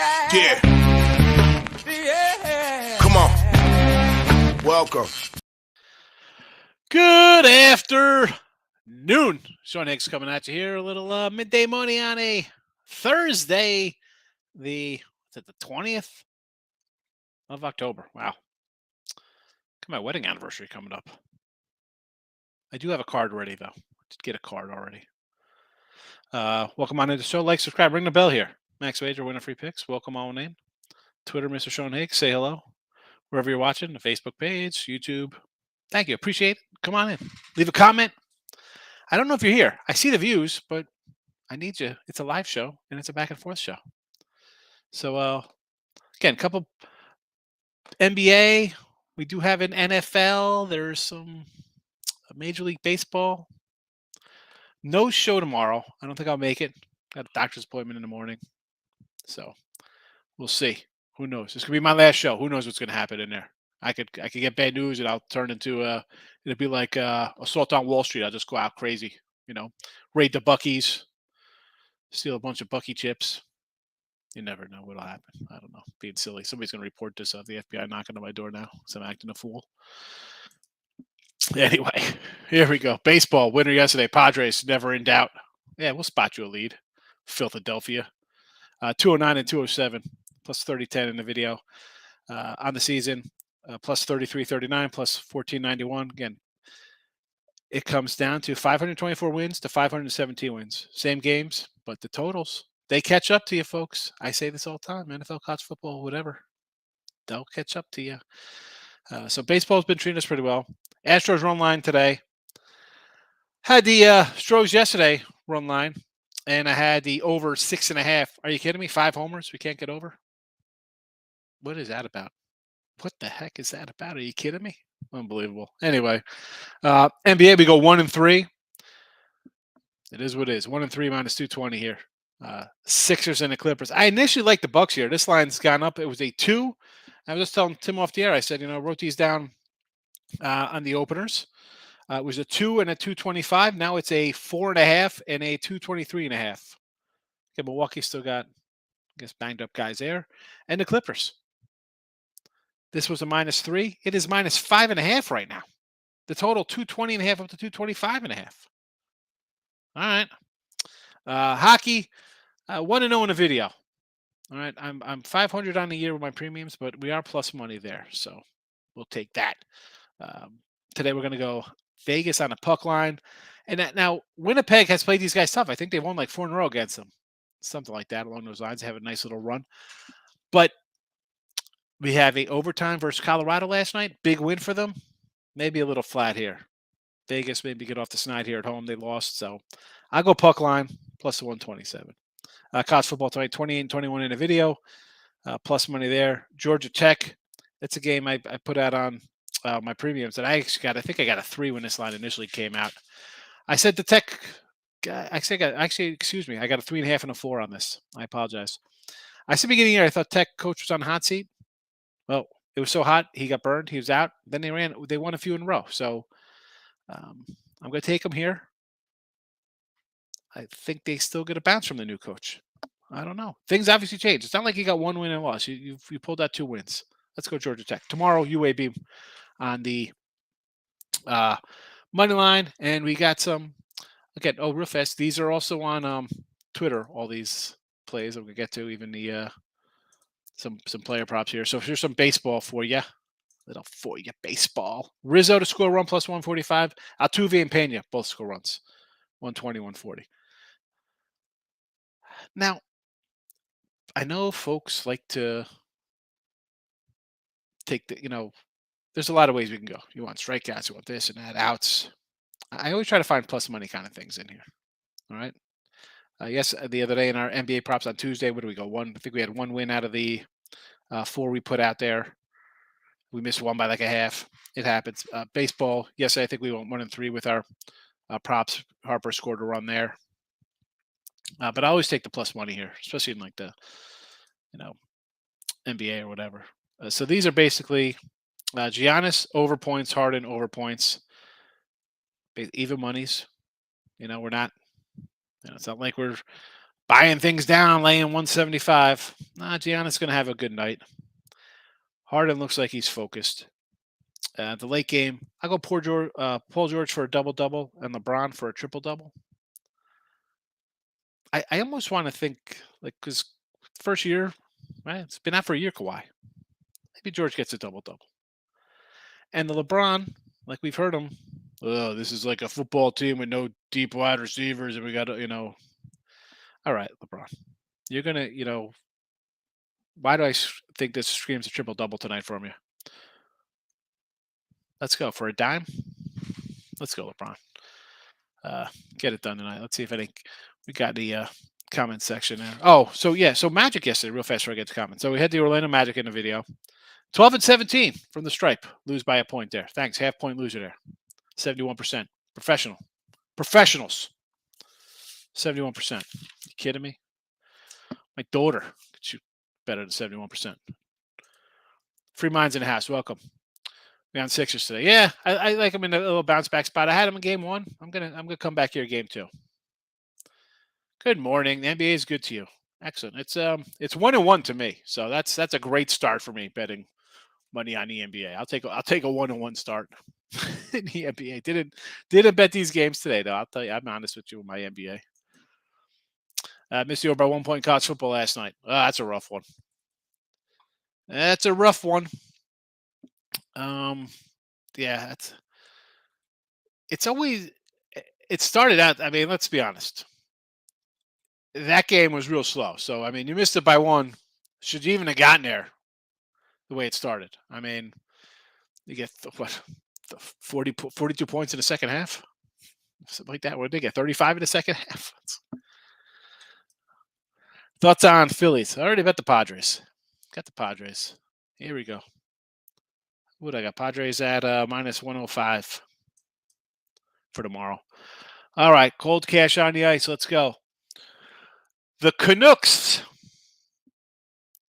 Yeah. Come on. Welcome. Good afternoon. Sean Higgs coming at you here. A little midday money on a Thursday, the 20th of October. Wow. Got my wedding anniversary coming up. I do have a card ready, though. Did get a card already. Welcome on into the show. Like, subscribe, ring the bell here. Max Wager, winner free picks. Welcome all name. Twitter, Mr. Sean Higgs. Say hello. Wherever you're watching, the Facebook page, YouTube. Thank you. Appreciate it. Come on in. Leave a comment. I don't know if you're here. I see the views, but I need you. It's a live show, and it's a back and forth show. So, again, a couple NBA. We do have an NFL. There's some Major League Baseball. No show tomorrow. I don't think I'll make it. Got a doctor's appointment in the morning. So, we'll see. Who knows? This could be my last show. Who knows what's going to happen in there? I could get bad news, and I'll turn into it'll be like Assault on Wall Street. I'll just go out crazy, raid the Buc-ee's, steal a bunch of Buc-ee chips. You never know what'll happen. I don't know. Being silly. Somebody's going to report this of the FBI knocking on my door now because I'm acting a fool. Anyway, here we go. Baseball winner yesterday. Padres never in doubt. Yeah, we'll spot you a lead. Philadelphia. 209 and 207 plus 30-10 in the video on the season. Plus 33-39 plus 1491. Again, it comes down to 524 wins to 517 wins. Same games, but the totals, they catch up to you, folks. I say this all the time. NFL, college football, whatever. They'll catch up to you. So baseball's been treating us pretty well. Astros run line today. Had the Stros yesterday run line, and I had the over 6.5. Are you kidding me? 5 homers? We can't get over? What is that about? What the heck is that about? Are you kidding me? Unbelievable. Anyway, NBA, we go 1-3. It is what it is. 1-3 minus 220 here. Sixers and the Clippers. I initially liked the Bucks here. This line's gone up. It was a 2. I was just telling Tim off the air. I said, I wrote these down on the openers. It was a 2 and a 225. Now it's a 4.5 and a 223.5. Okay, Milwaukee still got, banged up guys there. And the Clippers. This was a -3. It is -5.5 right now. The total 220.5 up to 225.5. All right. Hockey, 1-0 in a video. All right. I'm 500 on the year with my premiums, but we are plus money there, so we'll take that. Today we're going to go Vegas on a puck line, and now Winnipeg has played these guys tough. I think they've won like 4 in a row against them, something like that along those lines. They have a nice little run, but we have a overtime versus Colorado last night. Big win for them. Maybe a little flat here. Vegas maybe get off the snide here at home. They lost. So I'll go puck line plus 127. College football tonight, 28-21 in a video. Plus money there. Georgia Tech. That's a game I put out on my premiums. And I think I got a 3 when this line initially came out. I said the Tech. I got a 3.5 and a 4 on this. I apologize. I said beginning here, I thought Tech coach was on the hot seat. Well, it was so hot, he got burned. He was out. Then they won a few in a row. So I'm going to take them here. I think they still get a bounce from the new coach. I don't know. Things obviously change. It's not like you got 1 win and loss. You pulled out 2 wins. Let's go Georgia Tech. Tomorrow, UAB on the money line. And we got some, again, real fast. These are also on Twitter, all these plays I'm going to get to, even the some player props here. So here's some baseball for you. Baseball. Rizzo to score run plus 145. Altuve and Pena both score runs. 120, 140. Now, I know folks like to take there's a lot of ways we can go. You want strikeouts, you want this and that, outs. I always try to find plus money kind of things in here. All right. Yes, the other day in our NBA props on Tuesday, what do we go? I think we had 1 win out of the 4 we put out there. We missed 1 by like a half. It happens. Baseball, yes, I think we went 1-3 with our props. Harper scored a run there. But I always take the plus money here, especially in like the, NBA or whatever. So these are basically Giannis over points, Harden over points, even monies. We're not, it's not like we're buying things down, laying 175. Giannis going to have a good night. Harden looks like he's focused. The late game, I go Paul George for a double-double and LeBron for a triple-double. I almost want to think, like, because first year, right? It's been out for a year, Kawhi. Maybe George gets a double-double. And the LeBron, like we've heard him, oh, this is like a football team with no deep wide receivers, and we got to, all right, LeBron, you're going to, why do I think this screams a triple-double tonight from you? Let's go for a dime. Let's go, LeBron. Get it done tonight. Let's see if we got the comment section there. Oh, so Magic yesterday, real fast before I get to comments. So we had the Orlando Magic in the video. 12-17 from the stripe. Lose by a point there. Thanks. Half point loser there. 71%. Professionals. 71%. You kidding me? My daughter could shoot better than 71%. Free minds in the house. Welcome. We on Sixers today. Yeah, I like him in a little bounce back spot. I had him in game 1. I'm gonna come back here game 2. Good morning. The NBA is good to you. Excellent. It's 1-1 to me. So that's a great start for me betting money on the NBA. I'll take a 1-1 start in the NBA. Didn't bet these games today though. I'll tell you, I'm honest with you with my NBA. Missed you by 1 point college football last night. That's a rough one. That's a rough one. Yeah, it's always, it started out, I mean, let's be honest. That game was real slow. So, I mean, you missed it by 1. Should you even have gotten there the way it started? I mean, you get, 42 points in the second half? Something like that. What did they get? 35 in the second half? Thoughts on Phillies? I already bet the Padres. Got the Padres. Here we go. What I got? Padres at minus 105 for tomorrow. All right, cold cash on the ice. Let's go. The Canucks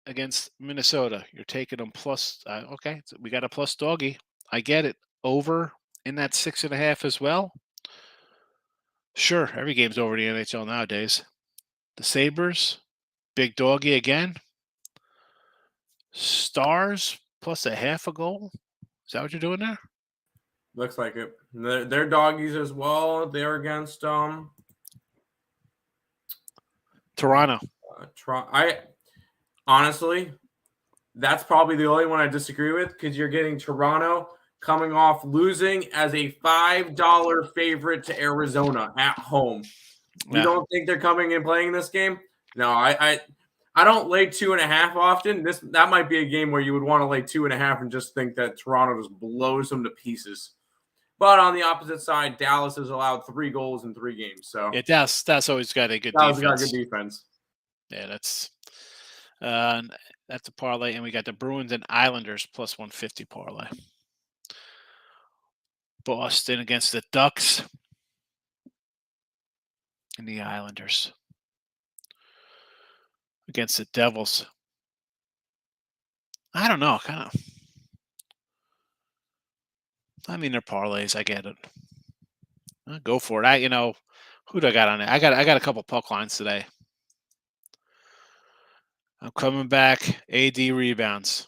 against Minnesota. You're taking them plus. Okay, so we got a plus doggy. I get it. Over in that 6.5 as well. Sure, every game's over in the NHL nowadays. The Sabres, big doggy again. Stars plus a half a goal. Is that what you're doing there? Looks like it. They're doggies as well. They're against Toronto. I honestly, that's probably the only one I disagree with because you're getting Toronto coming off losing as a $5 favorite to Arizona at home. You don't think they're coming and playing this game? No, I don't lay 2.5 often. That might be a game where you would want to lay 2.5 and just think that Toronto just blows them to pieces. But on the opposite side, Dallas has allowed 3 goals in 3 games. So yeah, that's always got a good defense. Got good defense. Yeah, that's a parlay, and we got the Bruins and Islanders plus 150 parlay. Boston against the Ducks and the Islanders against the Devils. I don't know, kind of. I mean, they're parlays. I get it. I'll go for it. Who do I got on it? I got a couple puck lines today. I'm coming back. AD rebounds.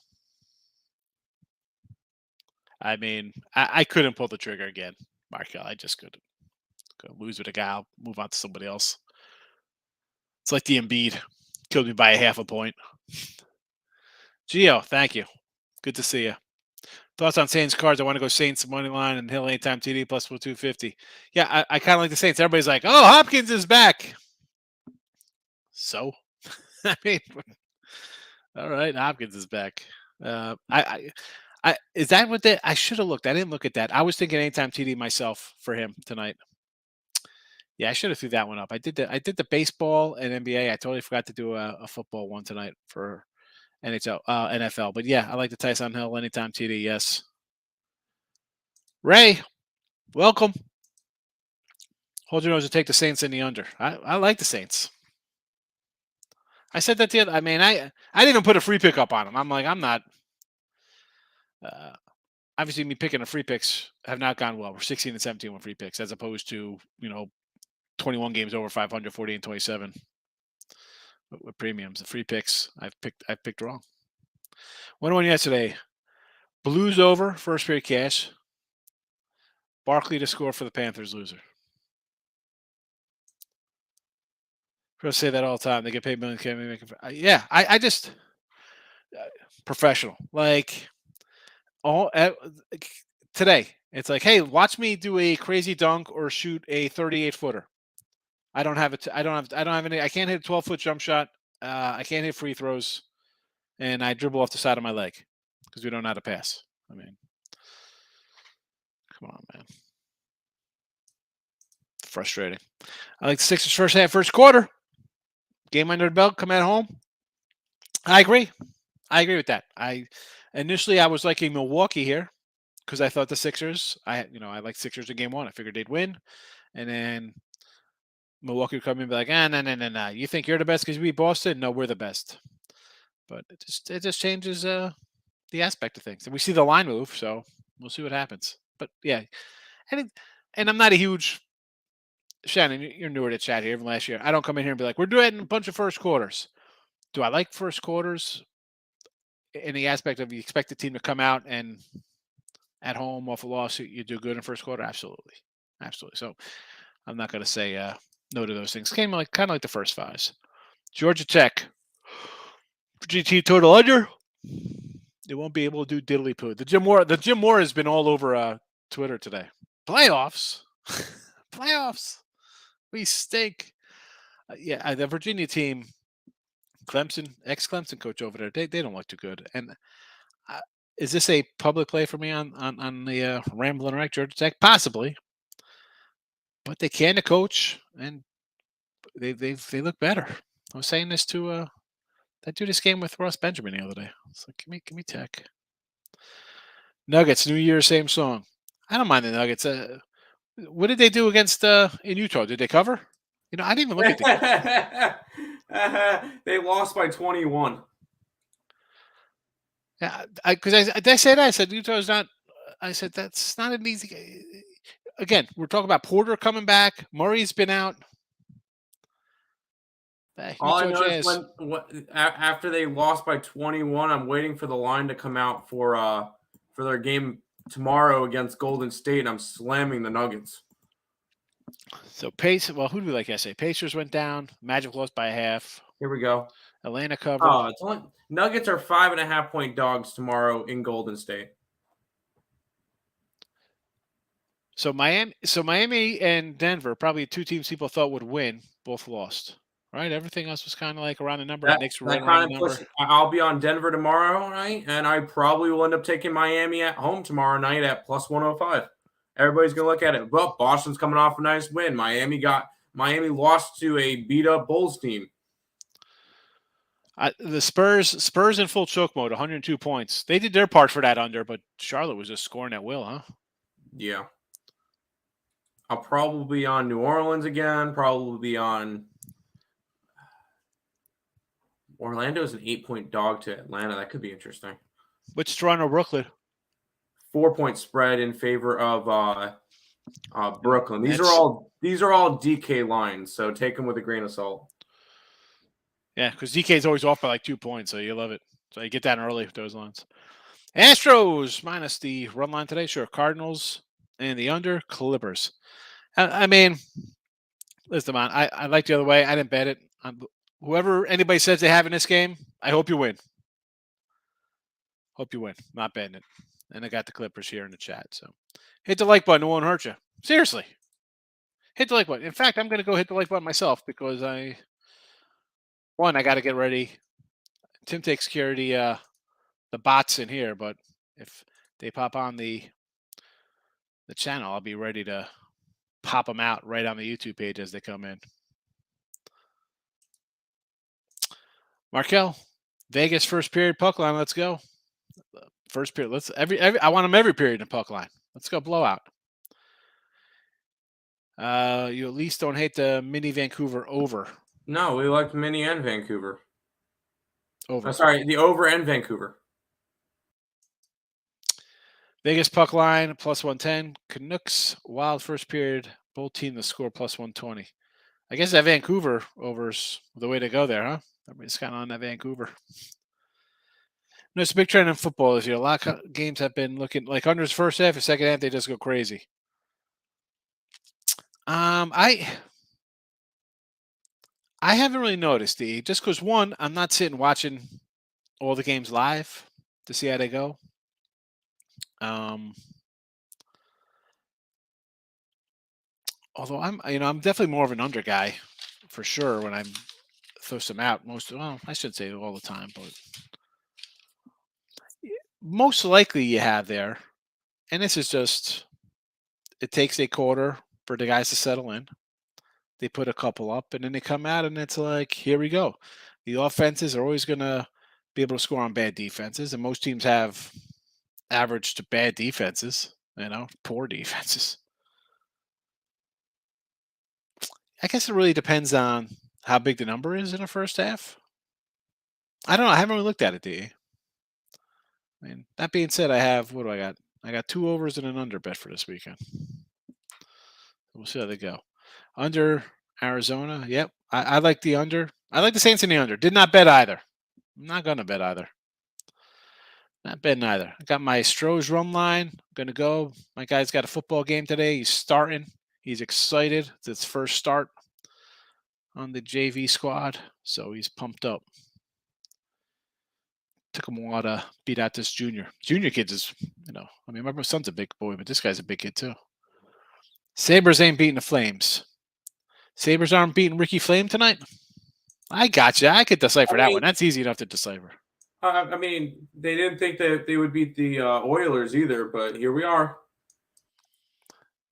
I mean, I couldn't pull the trigger again, Markel. I just couldn't. Go lose with a guy. I'll move on to somebody else. It's like the Embiid. Killed me by a half a point. Gio, thank you. Good to see you. Thoughts on Saints cards? I want to go Saints money line and Hill anytime TD plus 250. Yeah, I kind of like the Saints. Everybody's like, oh, Hopkins is back. So, I mean, all right, Hopkins is back. Is that what I should have looked? I didn't look at that. I was thinking anytime TD myself for him tonight. Yeah, I should have threw that one up. I did the baseball and NBA. I totally forgot to do a football one tonight for NFL. But yeah, I like the Tyson Hill anytime TD. Yes. Ray, welcome. Hold your nose and take the Saints in the under. I like the Saints. I said that the other. I mean, I didn't even put a free pick up on them. I'm like, I'm not. Obviously, me picking the free picks have not gone well. We're 16 and 17 with free picks, as opposed to 21 games over 500, 40 and 27. with premiums, the free picks. I've picked wrong. 1-1 yesterday. Blues over, first period cash. Barkley to score for the Panthers, loser. People say that all the time. They get paid millions. Can't make it. Yeah, I just professional. Like all today, it's like, hey, watch me do a crazy dunk or shoot a 38-footer. I don't have it. I don't have any. I can't hit a 12-foot jump shot. I can't hit free throws, and I dribble off the side of my leg because we don't know how to pass. I mean, come on, man. Frustrating. I like the Sixers first half, first quarter. Game under the belt, come at home. I agree. I agree with that. Initially I was liking Milwaukee here because I thought the Sixers. I liked Sixers in game one. I figured they'd win, and then Milwaukee would come in and be like, no. You think you're the best because you beat Boston? No, we're the best. But it just changes the aspect of things, and we see the line move, so we'll see what happens. But yeah, and I'm not a huge. Shannon, you're newer to chat here even last year. I don't come in here and be like, we're doing a bunch of first quarters. Do I like first quarters in the aspect of you expect the team to come out and at home off a loss, you do good in first quarter? Absolutely. So I'm not going to say no to those things. Kind of like the first fives. Georgia Tech. GT total under. They won't be able to do diddly poo. The Jim Moore has been all over Twitter today. Playoffs. Playoffs. We stink. Yeah, the Virginia team, Clemson, ex-Clemson coach over there, they don't look too good. And is this a public play for me on the Ramblin' Wreck Georgia Tech? Possibly. But they can coach, and they look better. I was saying this to that dude this game with Ross Benjamin the other day. It's like, give me Tech. Nuggets, New Year, same song. I don't mind the Nuggets. What did they do against in Utah? Did they cover? I didn't even look at the They lost by 21. Yeah, because I said I said Utah's not. I said that's not an easy. Again, we're talking about Porter coming back. Murray's been out. All I know is after they lost by 21, I'm waiting for the line to come out for their game tomorrow against Golden State, and I'm slamming the Nuggets. So who do we like yesterday? Pacers went down. Magic lost by a half. Here we go. Atlanta covered. Oh, Nuggets are 5.5-point dogs tomorrow in Golden State. So Miami and Denver, probably two teams people thought would win, both lost. Right? Everything else was kind of like around the number. I'll be on Denver tomorrow night, and I probably will end up taking Miami at home tomorrow night at plus 105. Everybody's gonna look at it. Well, Boston's coming off a nice win. Miami lost to a beat up Bulls team. The Spurs in full choke mode, 102 points. They did their part for that under, but Charlotte was just scoring at will, huh? Yeah. I'll probably be on New Orleans again. Probably be on Orlando is an 8-point dog to Atlanta. That could be interesting. Which Toronto, Brooklyn? 4-point spread in favor of Brooklyn. These are all DK lines, so take them with a grain of salt. Yeah, because DK is always off by like 2 points, so you love it. So you get that early with those lines. Astros minus the run line today. Sure, Cardinals and the under. Clippers. I mean, listen, man, I like the other way. I didn't bet it. Whoever anybody says they have in this game, I hope you win. Hope you win. Not betting it. And I got the Clippers here in the chat. So hit the like button. It won't hurt you. Seriously. Hit the like button. In fact, I'm going to go hit the like button myself because I got to get ready. Tim takes care of the bots in here, but if they pop on the channel, I'll be ready to pop them out right on the YouTube page as they come in. Markel, Vegas first period puck line. Let's go. First period. Let's I want them every period in puck line. Let's go blowout. You at least don't hate the mini Vancouver over. No, we like mini and Vancouver. Over. Sorry, the over and Vancouver. Vegas puck line plus 110. Canucks Wild first period. Both team to score plus 120. I guess that Vancouver over's the way to go there, huh? Everybody's kind of on that Vancouver. No, it's a big trend in football this year. A lot of games have been looking like unders first half or second half. They just go crazy. I haven't really noticed just because one, I'm not sitting watching all the games live to see how they go. Although I'm definitely more of an under guy for sure when I'm throw some out I shouldn't say all the time, but most likely you have there. And this is just, it takes a quarter for the guys to settle in. They put a couple up and then they come out and it's like, here we go. The offenses are always going to be able to score on bad defenses. And most teams have average to bad defenses, poor defenses. I guess it really depends on how big the number is in the first half. I don't know. I haven't really looked at it, D. I mean, that being said, what do I got? I got 2 overs and an under bet for this weekend. We'll see how they go. Under Arizona. Yep. I like the under. I like the Saints in the under. Did not bet either. I'm not going to bet either. Not betting either. I got my Stroh's run line. I'm going to go. My guy's got a football game today. He's starting. He's excited. It's his first start on the JV squad. So he's pumped up. Took him a while to beat out this junior. Junior kids is, my son's a big boy, but this guy's a big kid too. Sabres ain't beating the Flames. Sabres aren't beating Ricky Flame tonight? I got you. I could decipher that one. That's easy enough to decipher. They didn't think that they would beat the Oilers either, but here we are.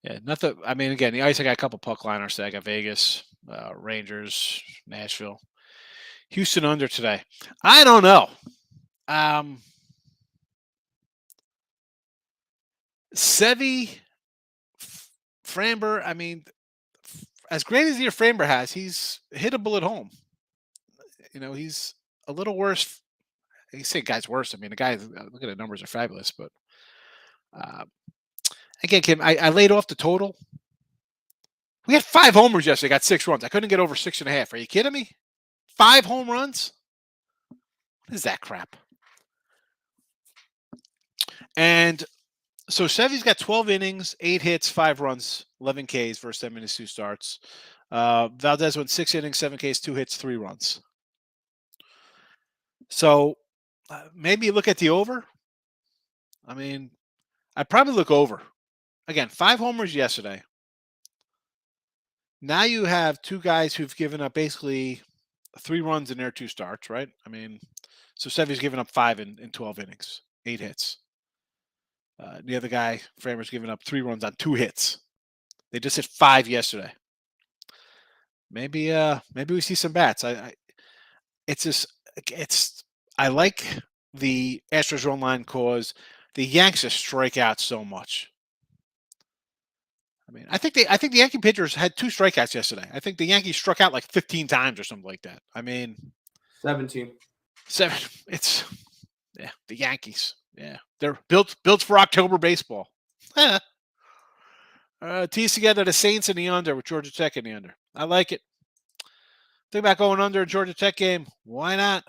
Yeah, nothing. Again, the Ice, I got a couple puck liners today. I got Vegas, Rangers, Nashville. Houston under today. I don't know. Sevy, Framber, as great as your Framber has, he's hittable at home. He's a little worse. You say guy's worse. The guy, look at the numbers are fabulous, but again, Kim, I laid off the total. We had 5 homers yesterday. Got 6 runs. I couldn't get over 6.5. Are you kidding me? 5 home runs? What is that crap? And so Sevy's got 12 innings, 8 hits, 5 runs, 11 Ks versus them in his 2 starts. Valdez went 6 innings, 7 Ks, 2 hits, 3 runs. So maybe look at the over. I'd probably look over. Again, 5 homers yesterday. Now you have 2 guys who've given up basically 3 runs in their 2 starts, right? So Sevy's given up 5 in 12 innings, 8 hits. The other guy, Framber's given up 3 runs on 2 hits. They just hit 5 yesterday. Maybe we see some bats. I like the Astros run line because the Yanks just strike out so much. I think the Yankee pitchers had 2 strikeouts yesterday. I think the Yankees struck out like 15 times or something like that. 17. 7. It's the Yankees. Yeah, they're built for October baseball. Tease together the Saints in the under with Georgia Tech in the under. I like it. Think about going under a Georgia Tech game. Why not?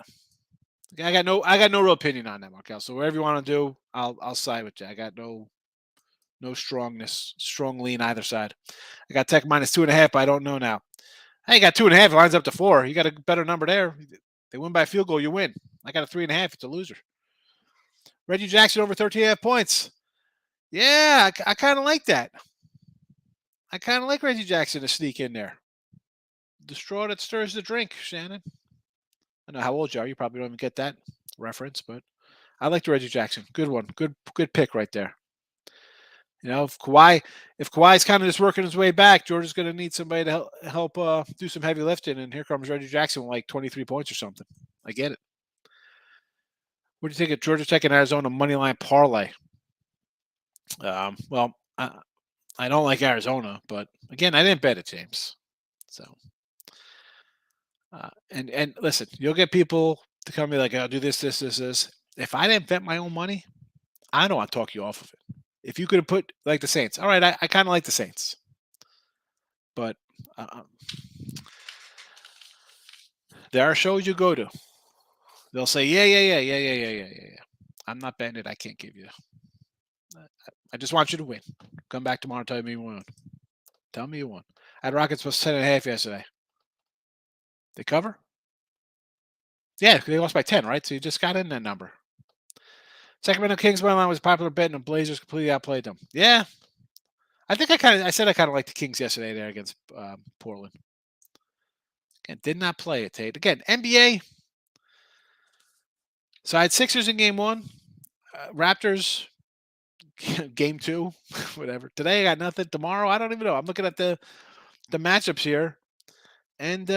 I got no real opinion on that, Markel. So whatever you want to do, I'll side with you. I got no strong lean either side. I got Tech minus 2.5, but I don't know now. Hey, you got 2.5. It lines up to 4. You got a better number there. They win by a field goal, you win. I got a 3.5. It's a loser. Reggie Jackson over 13.5 points. Yeah, I kind of like that. I kind of like Reggie Jackson to sneak in there. The straw that stirs the drink, Shannon. I know how old you are. You probably don't even get that reference, but I like the Reggie Jackson. Good one. Good pick right there. If Kawhi's kind of just working his way back, Georgia's going to need somebody to help do some heavy lifting, and here comes Reggie Jackson with like 23 points or something. I get it. What do you think of Georgia Tech and Arizona moneyline parlay? Well, I don't like Arizona, but again, I didn't bet it, James. So, and listen, you'll get people to come be like, "I'll do this." If I didn't bet my own money, I don't want to talk you off of it. If you could have put like the Saints, all right, I kind of like the Saints, but There are shows you go to. They'll say, yeah. I'm not betting it. I can't give you. I just want you to win. Come back tomorrow and tell me you won. Tell me you won. I had Rockets plus 10.5 yesterday. They cover? Yeah, they lost by 10, right? So you just got in that number. Sacramento Kings money line was a popular bet, and the Blazers completely outplayed them. Yeah, I think I said I kind of liked the Kings yesterday there against Portland. Again, did not play it, Tate. Again, NBA. So I had Sixers in game 1, Raptors game 2, whatever. Today I got nothing. Tomorrow I don't even know. I'm looking at the matchups here, and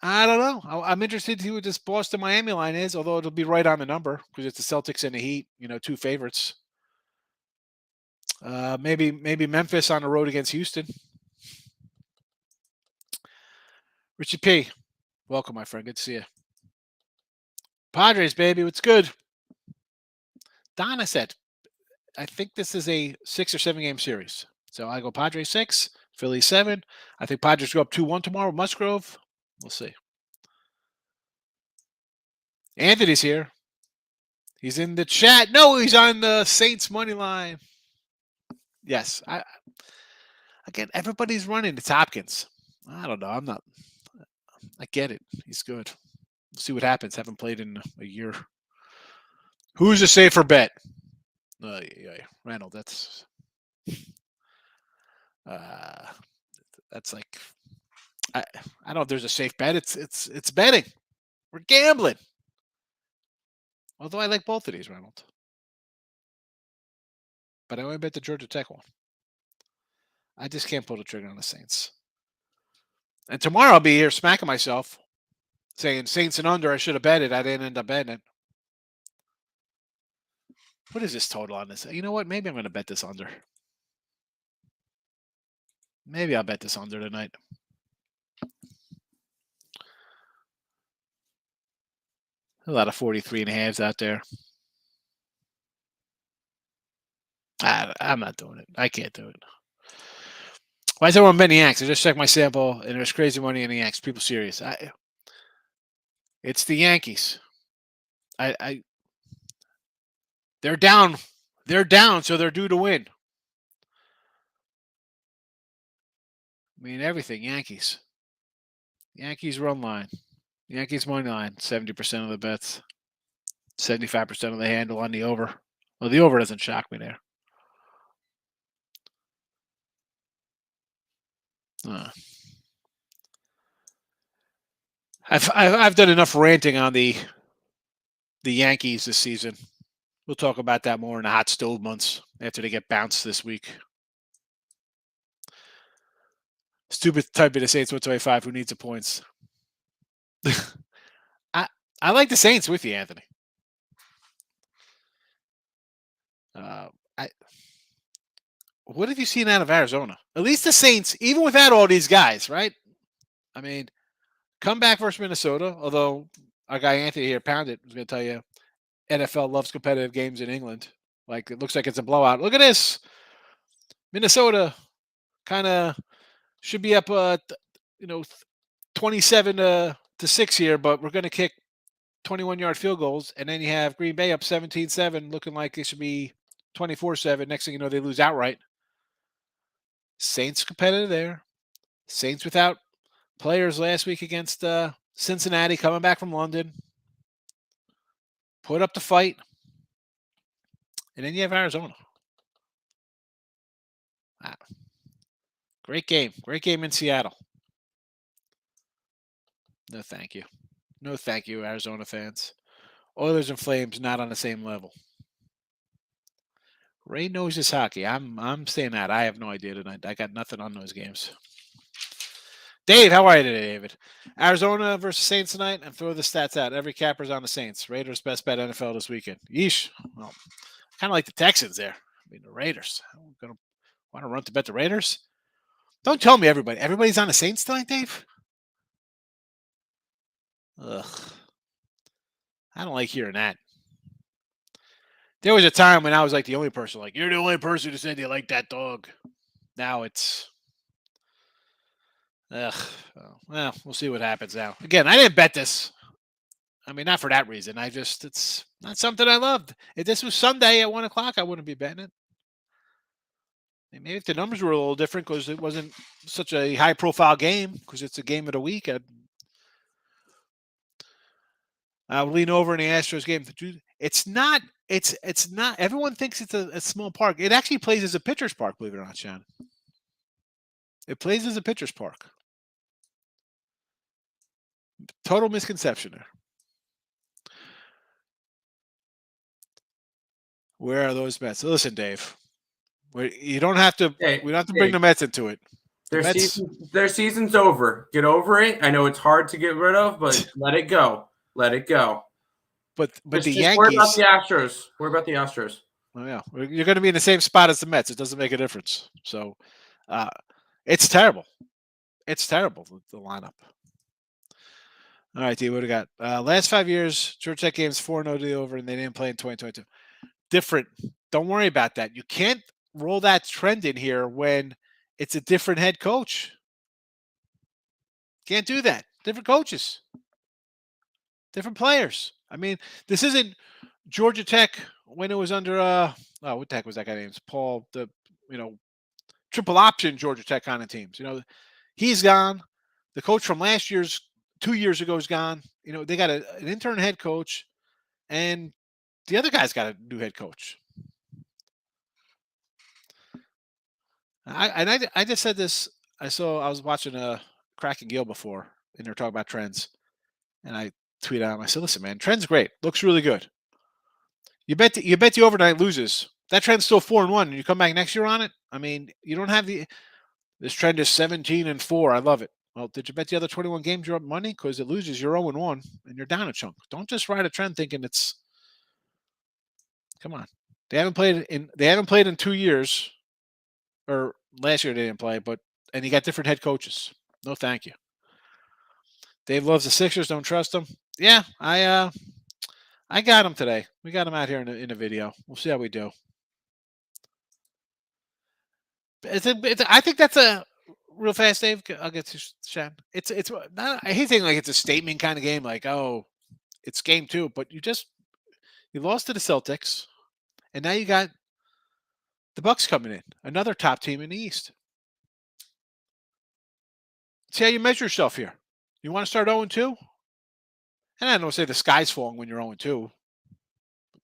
I don't know. I'm interested to see what this Boston Miami line is, although it'll be right on the number because it's the Celtics and the Heat, 2 favorites. Maybe Memphis on the road against Houston. Richie P, welcome, my friend. Good to see you. Padres, baby, what's good? Donna said, I think this is a 6 or 7 game series. So I go Padres 6, Philly 7. I think Padres go up 2-1 tomorrow with Musgrove. We'll see. Anthony's here. He's in the chat. No, he's on the Saints money line. Yes. Again, everybody's running. It's Hopkins. I don't know. I get it. He's good. We'll see what happens. Haven't played in a year. Who's a safer bet? Randall, that's like I don't know if there's a safe bet. It's betting. We're gambling. Although I like both of these, Reynold. But I only bet the Georgia Tech one. I just can't pull the trigger on the Saints. And tomorrow I'll be here smacking myself, saying Saints and under. I should have bet it. I didn't end up betting it. What is this total on this? You know what? Maybe I'm going to bet this under. Maybe I'll bet this under tonight. A lot of 43.5s out there. I'm not doing it. I can't do it. Why is everyone betting the Yanks? I just checked my sample, and there's crazy money in the Yanks. People serious. It's the Yankees. They're down. They're down, so they're due to win. I mean, everything. Yankees. Yankees run line. Yankees money line. 70% of the bets. 75% of the handle on the over. Well, the over doesn't shock me there. I've done enough ranting on the Yankees this season. We'll talk about that more in the hot stove months after they get bounced this week. Stupid type of the Saints 125 who needs the points. I like the Saints with you, Anthony. What have you seen out of Arizona? At least the Saints, even without all these guys, right? I mean, come back versus Minnesota, although our guy Anthony here, Pounded, was going to tell you NFL loves competitive games in England. Like, it looks like it's a blowout. Look at this. Minnesota kind of should be up, 27 to 6 here, but we're going to kick 21-yard field goals. And then you have Green Bay up 17-7, looking like it should be 24-7. Next thing you know, they lose outright. Saints competitive there. Saints without players last week against Cincinnati, coming back from London. Put up the fight. And then you have Arizona. Wow. Great game. Great game in Seattle. No, thank you. No, thank you, Arizona fans. Oilers and Flames not on the same level. Ray knows his hockey. I'm saying that. I have no idea tonight. I got nothing on those games. Dave, how are you today, David? Arizona versus Saints tonight, and throw the stats out. Every capper's on the Saints. Raiders best bet NFL this weekend. Yeesh. Well, kind of like the Texans there. I mean, the Raiders. I'm gonna want to run to bet the Raiders. Don't tell me everybody. Everybody's on the Saints tonight, Dave. Ugh. I don't like hearing that. There was a time when I was like the only person, like, you're the only person who said you like that dog. Now it's, Ugh. Well, we'll see what happens now. Again, I didn't bet this. I mean, not for that reason. It's not something I loved. If this was Sunday at 1 o'clock, I wouldn't be betting it. Maybe if the numbers were a little different because it wasn't such a high profile game because it's a game of the week, I would lean over in the Astros game. It's not. It's not. Everyone thinks it's a small park. It actually plays as a pitcher's park, believe it or not, Sean. It plays as a pitcher's park. Total misconception there. Where are those Mets? Listen, Dave. You don't have to. We don't have to bring the Mets into it. Their season's over. Get over it. I know it's hard to get rid of, but let it go. Let it go. But the Yankees. Worry about the Astros. Worry about the Astros. Oh yeah, you're going to be in the same spot as the Mets. It doesn't make a difference. So, it's terrible. It's terrible, the lineup. All right, D, what do we got? Last 5 years, Georgia Tech games 4-0 to the over, and they didn't play in 2022. Different. Don't worry about that. You can't roll that trend in here when it's a different head coach. Can't do that. Different coaches. Different players. I mean, this isn't Georgia Tech when it was under what the heck was that guy named? Paul, triple option Georgia Tech kind of teams. He's gone. The coach from 2 years ago is gone. They got an intern head coach, and the other guy's got a new head coach. I just said this. I was watching Crack and Gill before, and they're talking about trends, and I tweeted out. I said, "Listen, man, trend's great. Looks really good. You bet the overnight loses. That trend's still 4-1, and you come back next year on it. I mean, you don't have this trend is 17-4. I love it. Well, did you bet the other 21 games you're up money? Because it loses, you're 0-1, and you're down a chunk. Don't just ride a trend thinking it's. Come on, they haven't played in 2 years, or last year they didn't play, and you got different head coaches. No, thank you. Dave loves the Sixers. Don't trust them. Yeah, I got them today. We got them out here in a video. We'll see how we do. I think that's a real fast, Dave. I'll get to Sean. It's not. I hate saying like it's a statement kind of game, like it's game 2, but you lost to the Celtics, and now you got the Bucks coming in, another top team in the East. See how you measure yourself here. You want to start 0-2? And I don't say the sky's falling when you're 0-2,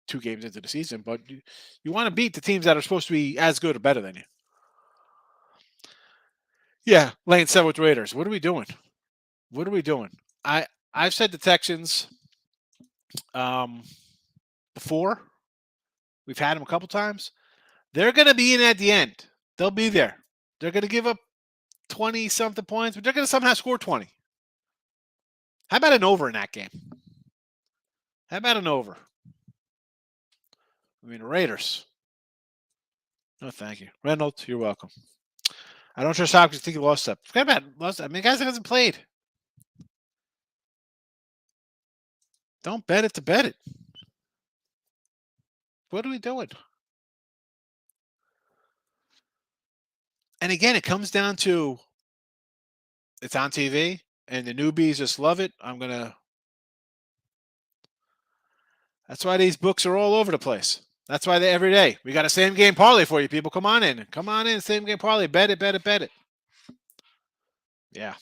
2 games into the season, but you want to beat the teams that are supposed to be as good or better than you. Yeah, laying 7 with Raiders. What are we doing? What are we doing? I've said the Texans before. We've had them a couple times. They're going to be in at the end. They'll be there. They're going to give up 20-something points, but they're going to somehow score 20. How about an over in that game? How about an over? I mean, the Raiders. No, thank you. Reynolds, you're welcome. I don't trust Hopkins. I think he lost that. Forget about lost. I mean, guys that hasn't played. Don't bet it to bet it. What are we doing? And again, it comes down to it's on TV, and the newbies just love it. That's why these books are all over the place. That's why every day we got a same game parlay for you people. Come on in. Same game parlay. Bet it. Yeah.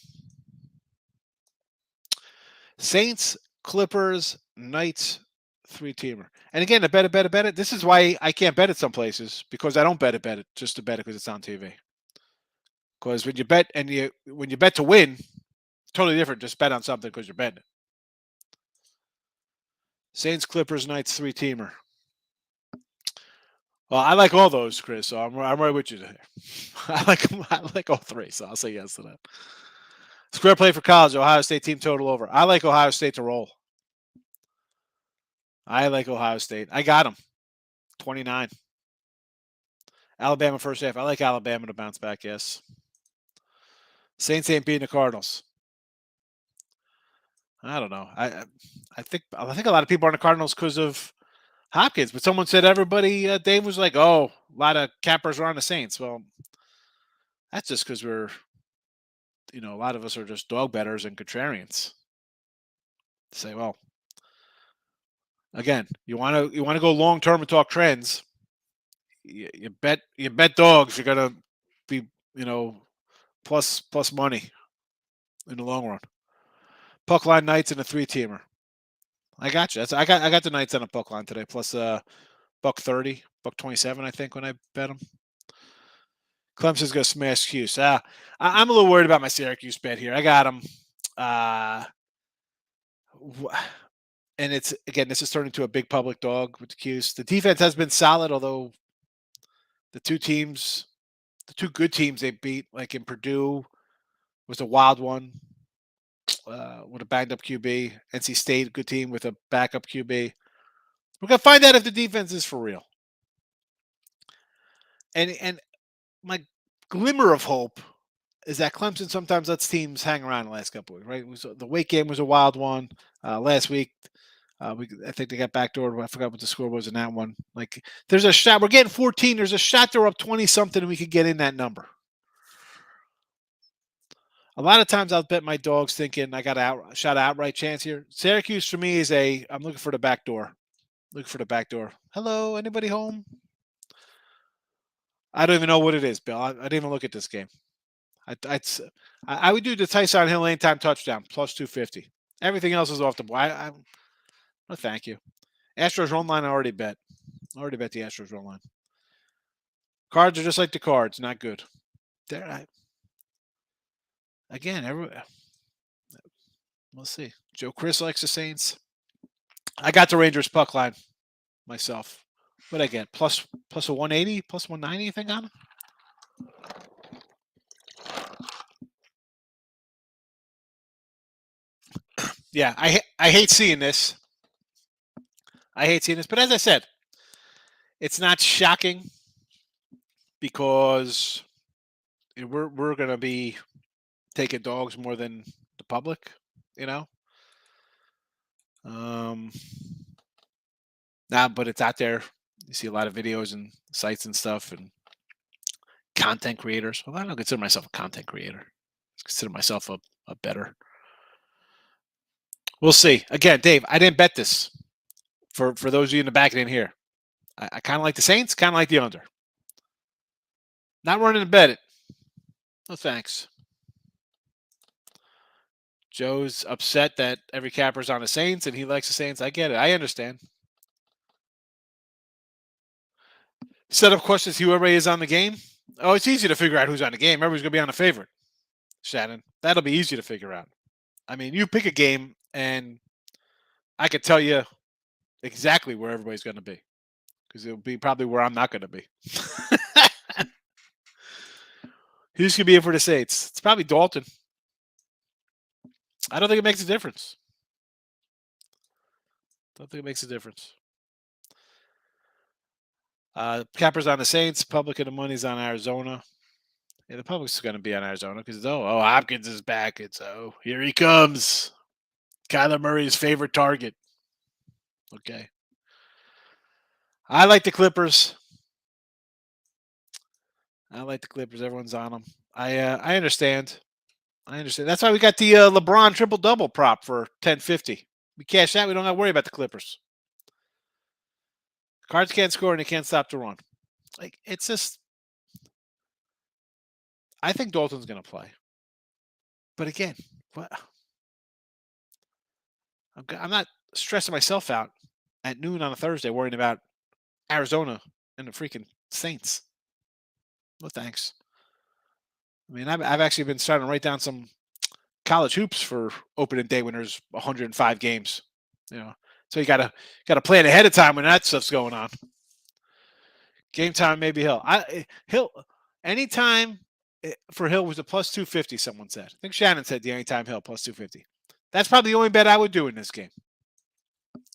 Saints, Clippers, Knights, 3-teamer. And again, to bet it. This is why I can't bet it some places, because I don't bet it just to bet it because it's on TV. Because when you bet when you bet to win, totally different. Just bet on something because you're betting it. Saints, Clippers, Knights, 3-teamer. Well, I like all those, Chris. So I'm right with you there. I like all 3. So I'll say yes to that. Square play for college. Ohio State team total over. I like Ohio State to roll. I like Ohio State. I got them. 29. Alabama first half. I like Alabama to bounce back. Yes. Saints ain't beating the Cardinals. I don't know. I think a lot of people are on the Cardinals because of Hopkins, but someone said everybody. Dave was like, "Oh, a lot of cappers are on the Saints." Well, that's just because we're a lot of us are just dog bettors and contrarians. Say, well, again, you want to go long term and talk trends. You bet dogs. You're gonna be plus money in the long run. Puck line Knights and a 3-teamer. I got you. I got the Knights on a puck line today, plus $1.30, $1.27, I think, when I bet them. Clemson's gonna smash Cuse. I'm a little worried about my Syracuse bet here. I got them. And it's, again, this is turning into a big public dog with the Cuse. The defense has been solid, although the two good teams they beat, like in Purdue, was a wild one with a banged up QB. NC State, good team with a backup QB. We're gonna find out if the defense is for real. And my glimmer of hope is that Clemson sometimes lets teams hang around the last couple of weeks, right? The Wake game was a wild one last week. I think they got backdoored. I forgot what the score was in that one. Like, there's a shot. We're getting 14. There's a shot they're up 20-something, and we could get in that number. A lot of times I'll bet my dogs thinking I got a shot outright chance here. Syracuse for me is I'm looking for the back door. Hello, anybody home? I don't even know what it is, Bill. I didn't even look at this game. I would do the Tyson Hill anytime touchdown, plus 250. Everything else is off the board. No, thank you. Astros run line, I already bet. The Astros run line. Cards are just like the Cards, not good. We'll see. Joe Chris likes the Saints. I got the Rangers puck line myself. What I get? Plus a 180, plus 190, you think on them? Yeah, I hate seeing this. But as I said, it's not shocking because we're going to be taking dogs more than the public, but it's out there. You see a lot of videos and sites and stuff and content creators. Well, I don't consider myself a content creator. I consider myself a bettor. We'll see. Again, Dave, I didn't bet this. For those of you in the back that didn't hear, I kind of like the Saints, kind of like the under. Not running to bet it. No thanks. Joe's upset that every capper's on the Saints and he likes the Saints. I get it. I understand. Set up questions, whoever is on the game. Oh, it's easy to figure out who's on the game. Everybody's going to be on a favorite. Shannon, that'll be easy to figure out. I mean, you pick a game and I could tell you exactly where everybody's going to be because it'll be probably where I'm not going to be. Who's going to be in for the Saints? It's probably Dalton. I don't think it makes a difference. Capper's on the Saints. Public of the money's on Arizona. Yeah, the public's going to be on Arizona because, Hopkins is back. Here he comes. Kyler Murray's favorite target. Okay. I like the Clippers. Everyone's on them. I understand. That's why we got the LeBron triple-double prop for $10.50. We cash that. We don't have to worry about the Clippers. Cards can't score and they can't stop the run. Like, it's just, I think Dalton's going to play. But again, I'm not stressing myself out at noon on a Thursday worrying about Arizona and the freaking Saints. No thanks. I mean, I've actually been starting to write down some college hoops for opening day when there's 105 games. So you gotta plan ahead of time when that stuff's going on. Game time, maybe Hill. Anytime for Hill was a plus 250. Someone said. I think Shannon said the anytime Hill plus 250. That's probably the only bet I would do in this game,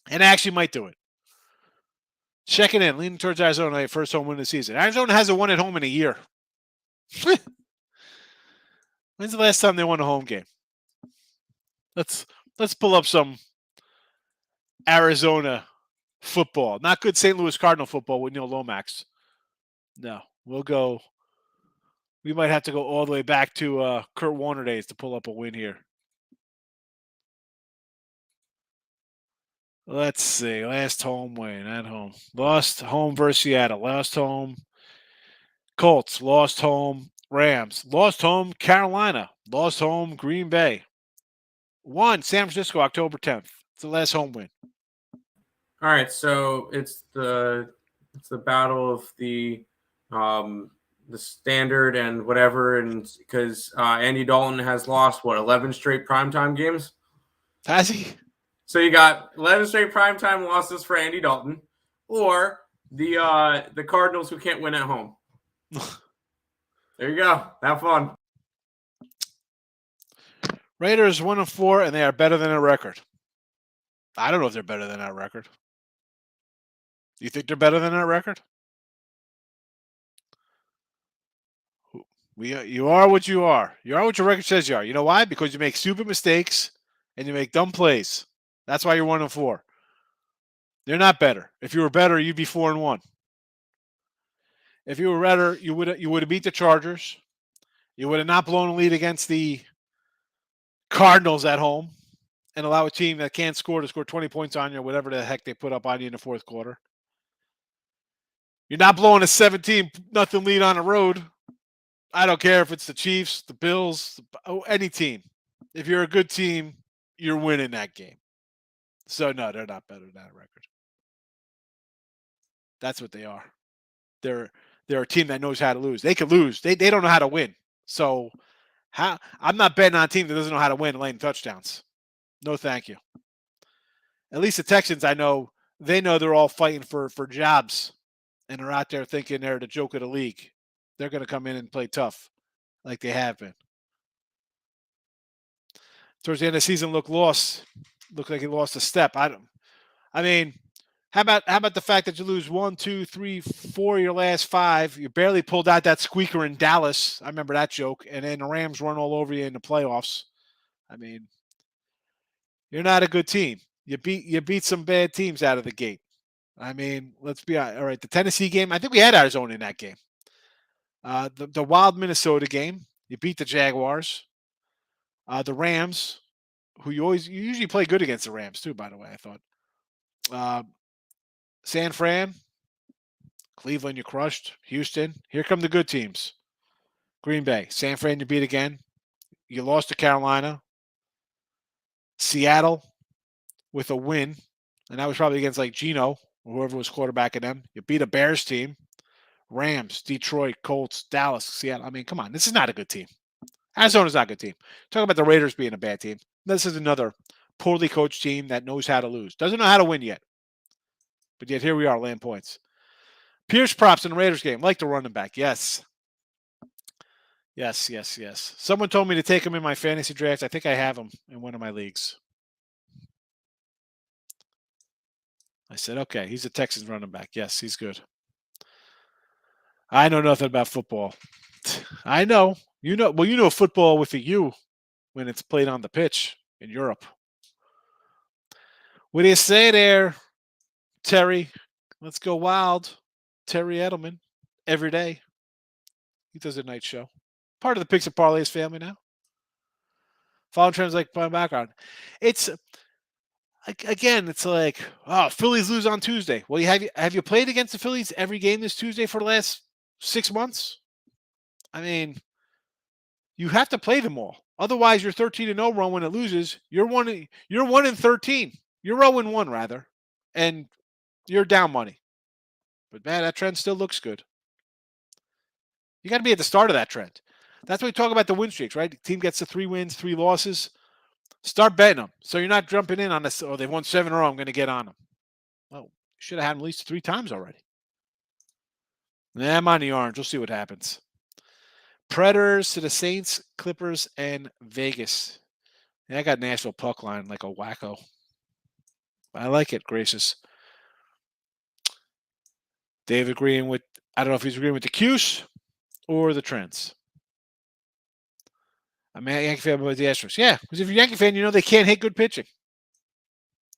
and I actually might do it. Checking in, leaning towards Arizona, first home win of the season. Arizona hasn't won at home in a year. When's the last time they won a home game? Let's pull up some Arizona football. Not good St. Louis Cardinal football with Neil Lomax. No, we'll go We might have to go all the way back to Kurt Warner days to pull up a win here. Let's see. Last home win at home. Lost home versus Seattle. Lost home Colts. Lost home Rams. Lost home Carolina. Lost home Green Bay. Won San Francisco October 10th. It's the last home win. All right, so it's the battle of the standard and whatever, and because Andy Dalton has lost 11 straight primetime games. Has he? So you got 11 straight primetime losses for Andy Dalton, or the Cardinals who can't win at home. There you go. Have fun. Raiders 1-4, and they are better than a record. I don't know if they're better than that record. You think they're better than that record? You are what you are. You are what your record says you are. You know why? Because you make stupid mistakes and you make dumb plays. That's why you're 1-4. They're not better. If you were better, you'd be 4-1. If you were better, you would have beat the Chargers. You would have not blown a lead against the Cardinals at home and allow a team that can't score to score 20 points on you, whatever the heck they put up on you in the fourth quarter. You're not blowing a 17-0 lead on the road. I don't care if it's the Chiefs, the Bills, any team. If you're a good team, you're winning that game. So, no, they're not better than that record. That's what they are. They're a team that knows how to lose. They could lose. They don't know how to win. So, I'm not betting on a team that doesn't know how to win and laying touchdowns. No, thank you. At least the Texans, I know, they know they're all fighting for jobs, and they're out there thinking they're the joke of the league. They're going to come in and play tough like they have been. Towards the end of the season, looked like he lost a step. I mean, how about the fact that you lose 1, 2, 3, 4 of your last 5? You barely pulled out that squeaker in Dallas. I remember that joke. And then the Rams run all over you in the playoffs. I mean, you're not a good team. You beat some bad teams out of the gate. I mean, let's be honest. All right, the Tennessee game, I think we had Arizona in that game. The wild Minnesota game, you beat the Jaguars. The Rams, who you usually play good against the Rams too, by the way, I thought. San Fran, Cleveland, you crushed. Houston, here come the good teams. Green Bay, San Fran, you beat again. You lost to Carolina. Seattle with a win, and that was probably against like Geno or whoever was quarterbacking them. You beat a Bears team. Rams, Detroit, Colts, Dallas, Seattle. I mean, come on. This is not a good team. Arizona's not a good team. Talk about the Raiders being a bad team. This is another poorly coached team that knows how to lose. Doesn't know how to win yet. But yet here we are, laying points. Pierce props in the Raiders game. Like the running back. Yes. Yes. Someone told me to take him in my fantasy draft. I think I have him in one of my leagues. I said, okay, he's a Texans running back. Yes, he's good. I know nothing about football. I know. You know football with a U when it's played on the pitch in Europe. What do you say there, Terry? Let's go wild. Terry Edelman. Every day. He does a night show. Part of the Picks and Parlays family now. Follow trends like my background. It's like, oh, Phillies lose on Tuesday. Well, have you played against the Phillies every game this Tuesday for the last 6 months? I mean, you have to play them all. Otherwise, your 13-0 run when it loses, you're 1-13. You're 0-1 rather, and you're down money. But man, that trend still looks good. You got to be at the start of that trend. That's why we talk about the win streaks, right? The team gets to 3 wins, 3 losses. Start betting them. So you're not jumping in on this, oh, they've won 7 in a row, I'm going to get on them. Well, you should have had them at least 3 times already. Nah, I'm on the orange. We'll see what happens. Predators to the Saints, Clippers, and Vegas. Yeah, I got Nashville puck line like a wacko. I like it, gracious. Dave agreeing with, I don't know if he's agreeing with the Cuse or the trends. I'm a Yankee fan about the Astros. Yeah, because if you're a Yankee fan, you know they can't hit good pitching.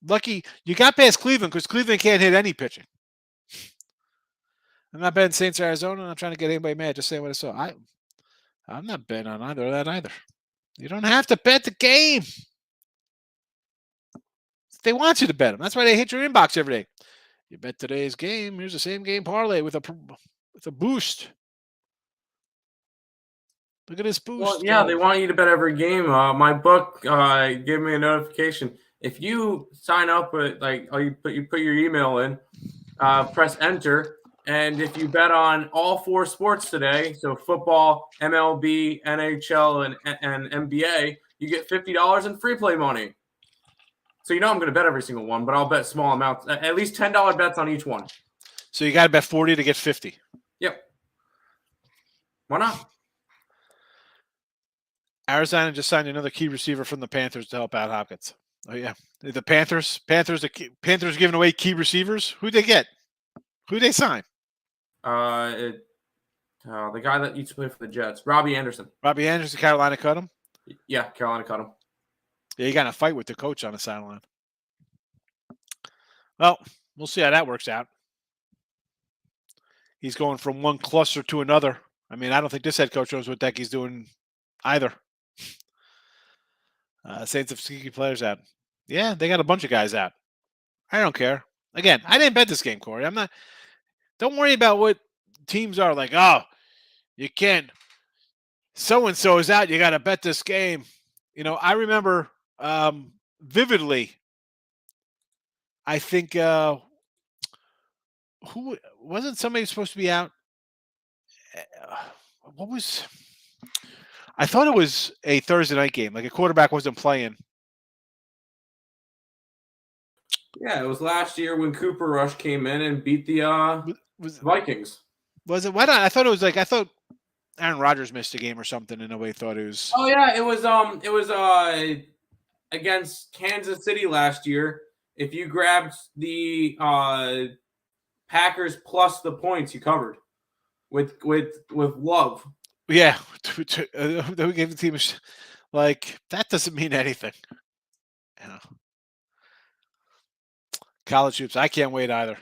Lucky you got past Cleveland because Cleveland can't hit any pitching. I'm not betting Saints Arizona. I'm not trying to get anybody mad. Just saying what I saw. I'm not betting on either of that either. You don't have to bet the game. They want you to bet them. That's why they hit your inbox every day. You bet today's game. Here's the same game parlay with a boost. Look at this boost. Well, yeah, they want you to bet every game. My book gave me a notification. If you sign up with you put your email in, press enter, and if you bet on all 4 sports today, so football, MLB, NHL, and NBA, you get $50 in free play money. So I'm going to bet every single one, but I'll bet small amounts, at least $10 bets on each one. So you got to bet 40 to get 50. Yep. Why not? Arizona just signed another key receiver from the Panthers to help out Hopkins. Oh yeah, the Panthers giving away key receivers. Who'd they get? Who'd they sign? The guy that used to play for the Jets, Robbie Anderson. Robbie Anderson, Carolina cut him. Yeah, Carolina cut him. Yeah, he got in a fight with the coach on the sideline. Well, we'll see how that works out. He's going from one cluster to another. I mean, I don't think this head coach knows what the heck he's doing either. Saints have sneaky players out. Yeah, they got a bunch of guys out. I don't care. Again, I didn't bet this game, Corey. I'm not. Don't worry about what teams are like. Oh, you can't. So and so is out. You got to bet this game. I remember vividly. I think who wasn't somebody supposed to be out? What was? I thought it was a Thursday night game. Like a quarterback wasn't playing. Yeah, it was last year when Cooper Rush came in and beat the Vikings. Was it? Why not? I thought Aaron Rodgers missed a game or something, and nobody thought it was. Oh yeah, it was against Kansas City last year. If you grabbed the Packers plus the points, you covered with Love. Yeah, we gave the team like that doesn't mean anything. College hoops, I can't wait either.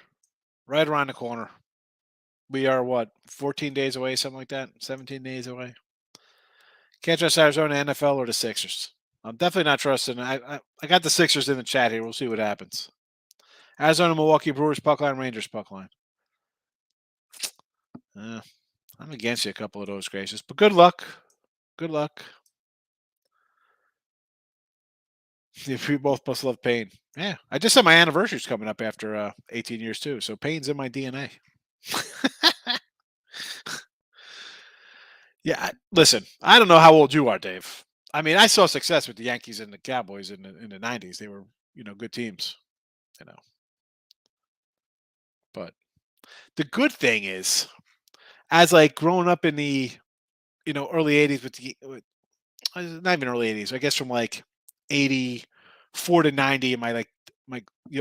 Right around the corner. We are 14 days away, something like that, 17 days away. Can't trust Arizona, NFL, or the Sixers. I'm definitely not trusting. I got the Sixers in the chat here. We'll see what happens. Arizona, Milwaukee Brewers puck line, Rangers puck line. I'm against you a couple of those, Gracious. But good luck. Good luck. We both must love pain. Yeah. I just said my anniversary's coming up after 18 years, too. So pain's in my DNA. Yeah. Listen, I don't know how old you are, Dave. I mean, I saw success with the Yankees and the Cowboys in the 90s. They were, good teams. But the good thing is, as growing up in the, early 80s with not even early 80s, I guess from 84 to 90 in my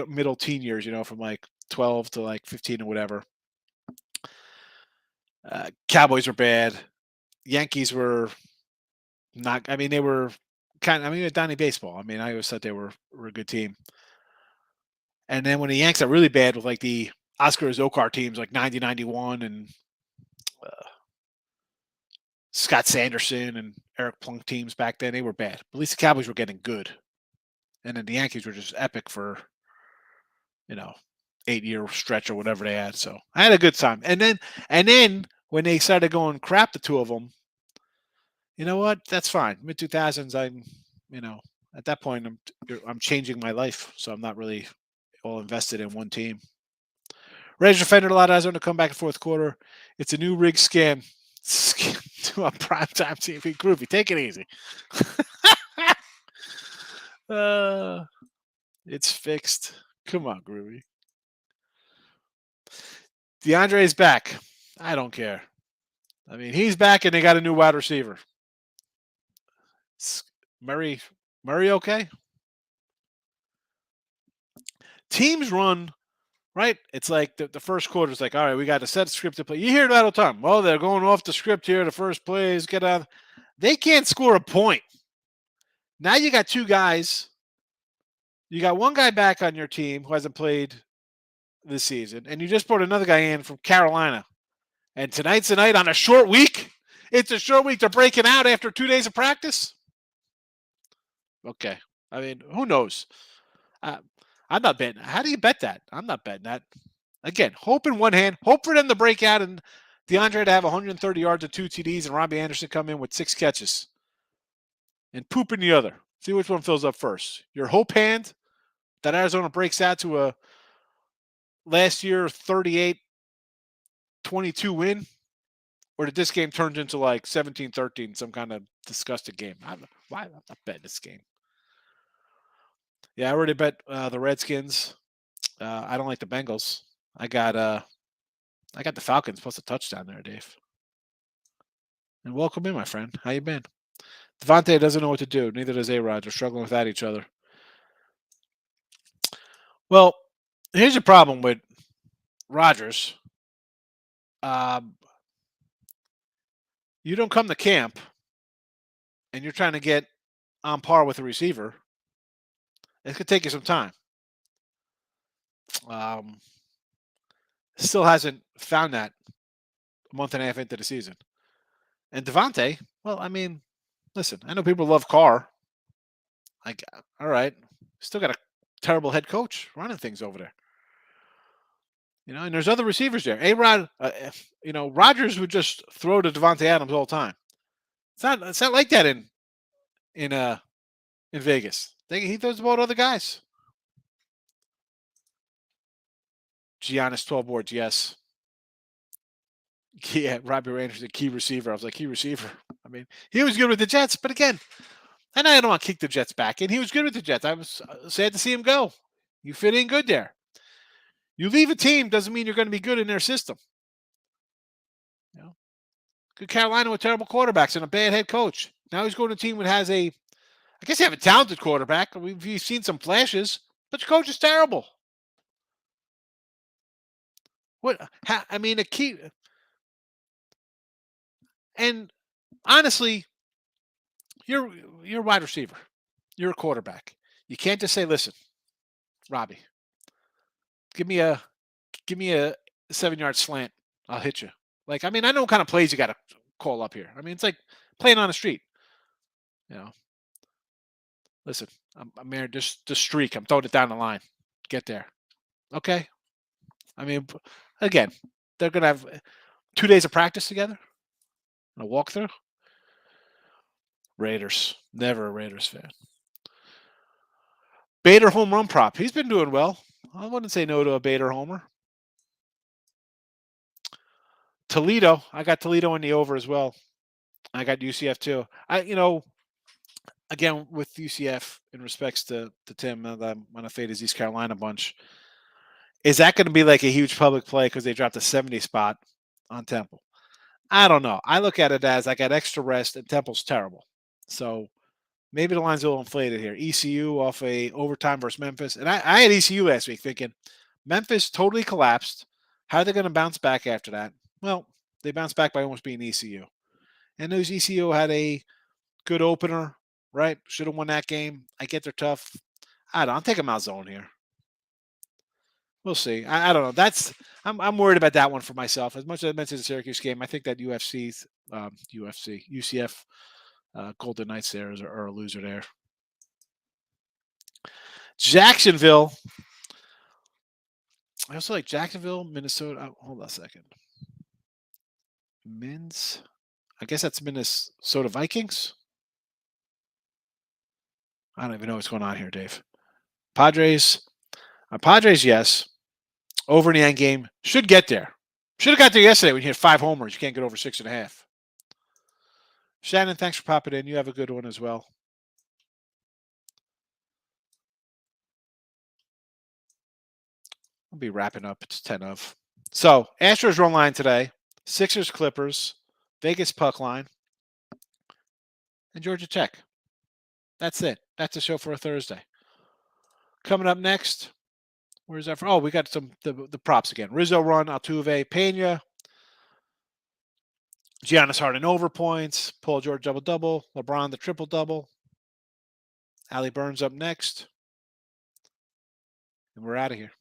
middle teen years, from 12 to 15 or whatever. Cowboys were bad. Yankees were not. I mean, they were Donnie baseball. I mean, I always thought they were a good team. And then when the Yanks got really bad with the Oscar Zokar teams 90, 91 and Scott Sanderson and Eric Plunk teams back then, they were bad. But at least the Cowboys were getting good. And then the Yankees were just epic for, 8-year stretch or whatever they had. So I had a good time. And then when they started going crap, the two of them, you know what? That's fine. Mid 2000s, at that point, I'm changing my life. So I'm not really all invested in one team. Raiders defended a lot of eyes on to come back in fourth quarter. It's a new rig scam to a primetime TV. Groovy, take it easy. It's fixed. Come on, Groovy. DeAndre's back. I don't care. I mean, he's back and they got a new wide receiver. Murray okay? Teams run, right? It's the first quarter is all right, we got to set a script to play. You hear that all the time. Well, they're going off the script here. The first plays, get out. They can't score a point. Now you got two guys. You got one guy back on your team who hasn't played this season, and you just brought another guy in from Carolina. And tonight's the night on a short week. It's a short week. They're breaking out after 2 days of practice. Okay. I mean, who knows? I'm not betting. How do you bet that? I'm not betting that. Again, hope in one hand. Hope for them to break out and DeAndre to have 130 yards and 2 TDs and Robbie Anderson come in with 6 catches. And poop in the other. See which one fills up first. Your hope hand that Arizona breaks out to a last year 38-22 win, or that this game turns into like 17-13, some kind of disgusting game. I'm not betting this game. Yeah, I already bet the Redskins. I don't like the Bengals. I got the Falcons plus a touchdown there, Dave. And welcome in, my friend. How you been? Devontae doesn't know what to do. Neither does A-Rod. They're struggling without each other. Well, here's the problem with Rodgers. You don't come to camp and you're trying to get on par with a receiver. It could take you some time. Still hasn't found that a month and a half into the season. And Devontae, well, I mean, listen, I know people love Carr. Like, all right, still got a terrible head coach running things over there. And there's other receivers there. A-Rod, Rodgers would just throw to Devontae Adams all the time. It's not like that in Vegas. He throws the ball to other guys. Giannis 12 boards, yes. Yeah, Robbie Randers, a key receiver. I was like, key receiver. I mean, he was good with the Jets, but again, and I don't want to kick the Jets back in. He was good with the Jets. I was sad to see him go. You fit in good there. You leave a team doesn't mean you're going to be good in their system. Good Carolina with terrible quarterbacks and a bad head coach. Now he's going to a team that has I guess they have a talented quarterback. We've seen some flashes, but the coach is terrible. A key. And honestly, you're a wide receiver. You're a quarterback. You can't just say, "Listen, Robbie, give me a 7-yard slant. I'll hit you." I know what kind of plays you got to call up here. It's like playing on the street. Listen, I'm here just to streak. I'm throwing it down the line. Get there. Okay. Again, they're going to have 2 days of practice together. A walkthrough. Raiders. Never a Raiders fan. Bader home run prop. He's been doing well. I wouldn't say no to a Bader homer. Toledo. I got Toledo in the over as well. I got UCF too. Again, with UCF in respects to Tim, I'm going to fade his East Carolina bunch. Is that going to be like a huge public play because they dropped a 70 spot on Temple? I don't know. I look at it as I got extra rest and Temple's terrible. So maybe the line's a little inflated here. ECU off a overtime versus Memphis. And I had ECU last week thinking Memphis totally collapsed. How are they going to bounce back after that? Well, they bounced back by almost being ECU. And those ECU had a good opener, right? Should have won that game. I get they're tough. I'll take them out zone here. We'll see. I don't know. I'm worried about that one for myself. As much as I mentioned the Syracuse game, I think that UCF Golden Knights there are a loser there. Jacksonville. I also like Jacksonville, Minnesota. Hold on a second. I guess that's Minnesota Vikings. I don't even know what's going on here, Dave. Padres. Padres, yes. Over in the end game. Should get there. Should have got there yesterday when you hit 5 homers. You can't get over 6.5. Shannon, thanks for popping in. You have a good one as well. I'll be wrapping up. It's 10 of. So, Astros run line today. Sixers, Clippers, Vegas puck line, and Georgia Tech. That's it. That's the show for a Thursday. Coming up next, where's that from? Oh, we got the props again. Rizzo run, Altuve, Pena, Giannis Harden over points, Paul George double-double, LeBron the triple-double, Allie Burns up next, and we're out of here.